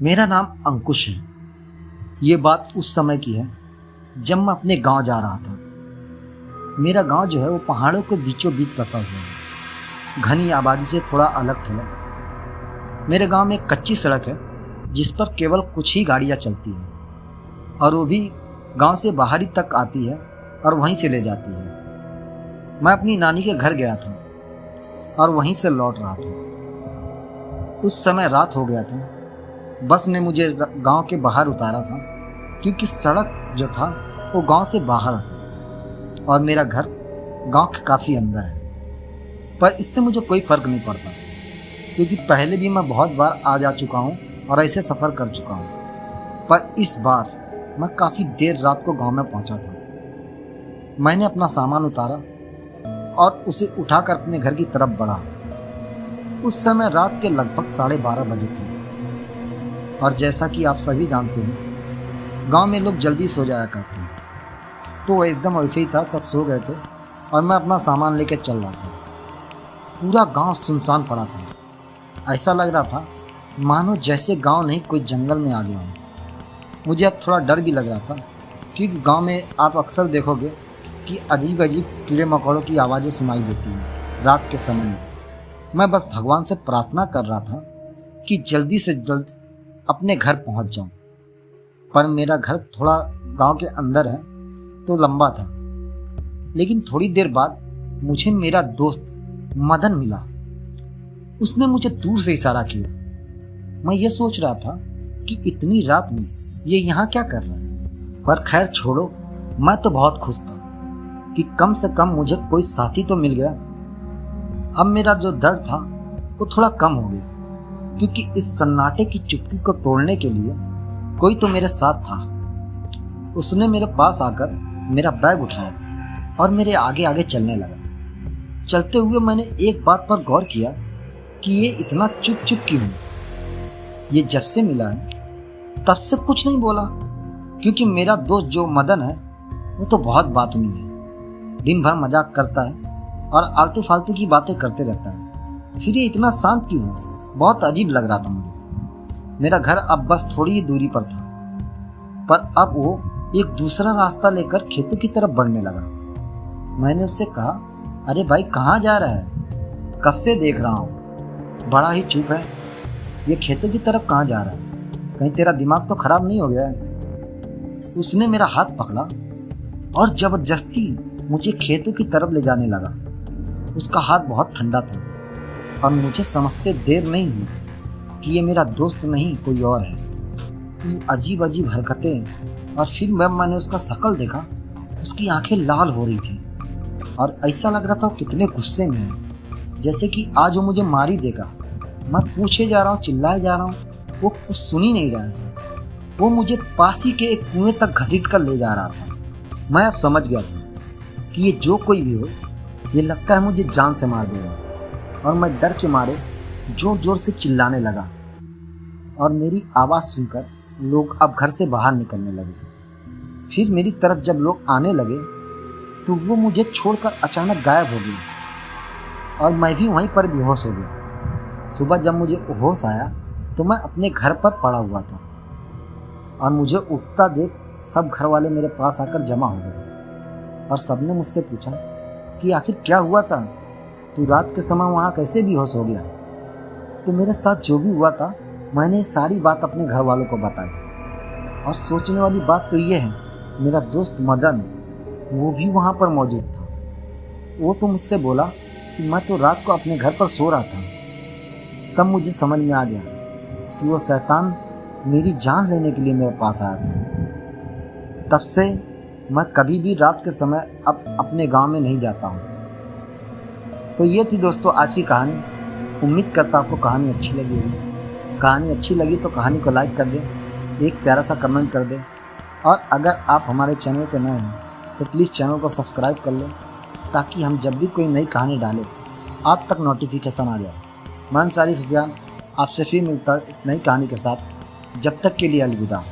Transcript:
मेरा नाम अंकुश है। ये बात उस समय की है जब मैं अपने गांव जा रहा था। मेरा गांव जो है वो पहाड़ों के बीचों बीच बसा हुआ है, घनी आबादी से थोड़ा अलग थलग। मेरे गांव में एक कच्ची सड़क है जिस पर केवल कुछ ही गाड़ियां चलती हैं और वो भी गांव से बाहरी तक आती है और वहीं से ले जाती है। मैं अपनी नानी के घर गया था और वहीं से लौट रहा था। उस समय रात हो गया था। बस ने मुझे गांव के बाहर उतारा था क्योंकि सड़क जो था वो गांव से बाहर था और मेरा घर गांव के काफ़ी अंदर है। पर इससे मुझे कोई फ़र्क नहीं पड़ता क्योंकि पहले भी मैं बहुत बार आ जा चुका हूँ और ऐसे सफ़र कर चुका हूँ। पर इस बार मैं काफ़ी देर रात को गांव में पहुँचा था। मैंने अपना सामान उतारा और उसे उठाकर अपने घर की तरफ बढ़ा। उस समय रात के लगभग 12:30 बजे थे और जैसा कि आप सभी जानते हैं गांव में लोग जल्दी सो जाया करते हैं, तो एकदम वैसे ही था। सब सो गए थे और मैं अपना सामान लेकर चल रहा था। पूरा गांव सुनसान पड़ा था। ऐसा लग रहा था मानो जैसे गांव नहीं कोई जंगल में आ गया हो। मुझे अब थोड़ा डर भी लग रहा था क्योंकि गांव में आप अक्सर देखोगे कि अजीब अजीब कीड़े मकोड़ों की आवाज़ें सुनाई देती हैं रात के समय में। मैं बस भगवान से प्रार्थना कर रहा था कि जल्दी से जल्द अपने घर पहुंच जाऊं। पर मेरा घर थोड़ा गांव के अंदर है तो लंबा था। लेकिन थोड़ी देर बाद मुझे मेरा दोस्त मदन मिला। उसने मुझे दूर से इशारा किया। मैं ये सोच रहा था कि इतनी रात में ये यहाँ क्या कर रहा है। पर खैर छोड़ो, मैं तो बहुत खुश था कि कम से कम मुझे कोई साथी तो मिल गया। अब मेरा जो डर था वो थोड़ा कम हो गया क्योंकि इस सन्नाटे की चुप्पी को तोड़ने के लिए कोई तो मेरे साथ था। उसने मेरे पास आकर मेरा बैग उठाया और मेरे आगे आगे चलने लगा। चलते हुए मैंने एक बात पर गौर किया कि ये इतना चुप चुप क्यों है। ये जब से मिला है तब से कुछ नहीं बोला क्योंकि मेरा दोस्त जो मदन है वो तो बहुत बातूनी है। दिन भर मजाक करता है और आलतू फालतू की बातें करते रहता है। फिर ये इतना शांत क्यों है, बहुत अजीब लग रहा था मुझे। मेरा घर अब बस थोड़ी ही दूरी पर था, पर अब वो एक दूसरा रास्ता लेकर खेतों की तरफ बढ़ने लगा। मैंने उससे कहा, अरे भाई कहाँ जा रहा है? कब से देख रहा हूँ, बड़ा ही चुप है। ये खेतों की तरफ कहाँ जा रहा है? कहीं तेरा दिमाग तो खराब नहीं हो गया है? उसने मेरा हाथ पकड़ा और जबरदस्ती मुझे खेतों की तरफ ले जाने लगा। उसका हाथ बहुत ठंडा था और मुझे समझते देर नहीं हुई कि ये मेरा दोस्त नहीं कोई और है। ये अजीब अजीब हरकतें। और फिर मैंने उसका शक्ल देखा, उसकी आंखें लाल हो रही थी और ऐसा लग रहा था वो कितने गुस्से में है, जैसे कि आज वो मुझे मार ही देगा। मैं पूछे जा रहा हूँ, चिल्लाए जा रहा हूँ, वो कुछ सुन ही नहीं रहा है। वो मुझे पास ही के एक कुएं तक घसीट कर ले जा रहा था। मैं अब समझ गया था कि ये जो कोई भी हो, ये लगता है मुझे जान से मार देगा। और मैं डर के मारे जोर जोर से चिल्लाने लगा और मेरी आवाज़ सुनकर लोग अब घर से बाहर निकलने लगे। फिर मेरी तरफ जब लोग आने लगे तो वो मुझे छोड़कर अचानक गायब हो गई और मैं भी वहीं पर बेहोश हो गया। सुबह जब मुझे होश आया तो मैं अपने घर पर पड़ा हुआ था और मुझे उठता देख सब घर वाले मेरे पास आकर जमा हो गए और सबने मुझसे पूछा कि आखिर क्या हुआ था, तू रात के समय वहाँ कैसे बेहोश हो गया? तो मेरे साथ जो भी हुआ था मैंने सारी बात अपने घर वालों को बताई। और सोचने वाली बात तो ये है, मेरा दोस्त मदन वो भी वहाँ पर मौजूद था। वो तो मुझसे बोला कि मैं तो रात को अपने घर पर सो रहा था। तब मुझे समझ में आ गया कि वो शैतान मेरी जान लेने के लिए मेरे पास आया था। तब से मैं कभी भी रात के समय अब अपने गांव में नहीं जाता हूँ। तो ये थी दोस्तों आज की कहानी। उम्मीद करता आपको कहानी अच्छी लगी होगी। कहानी अच्छी लगी तो कहानी को लाइक कर दें, एक प्यारा सा कमेंट कर दें और अगर आप हमारे चैनल पर नए हैं तो प्लीज़ चैनल को सब्सक्राइब कर लें ताकि हम जब भी कोई नई कहानी डालें आप तक नोटिफिकेशन आ जाए। मैं अंसारी सुफियान आपसे फिर मिलता नई कहानी के साथ। जब तक के लिए अलविदा।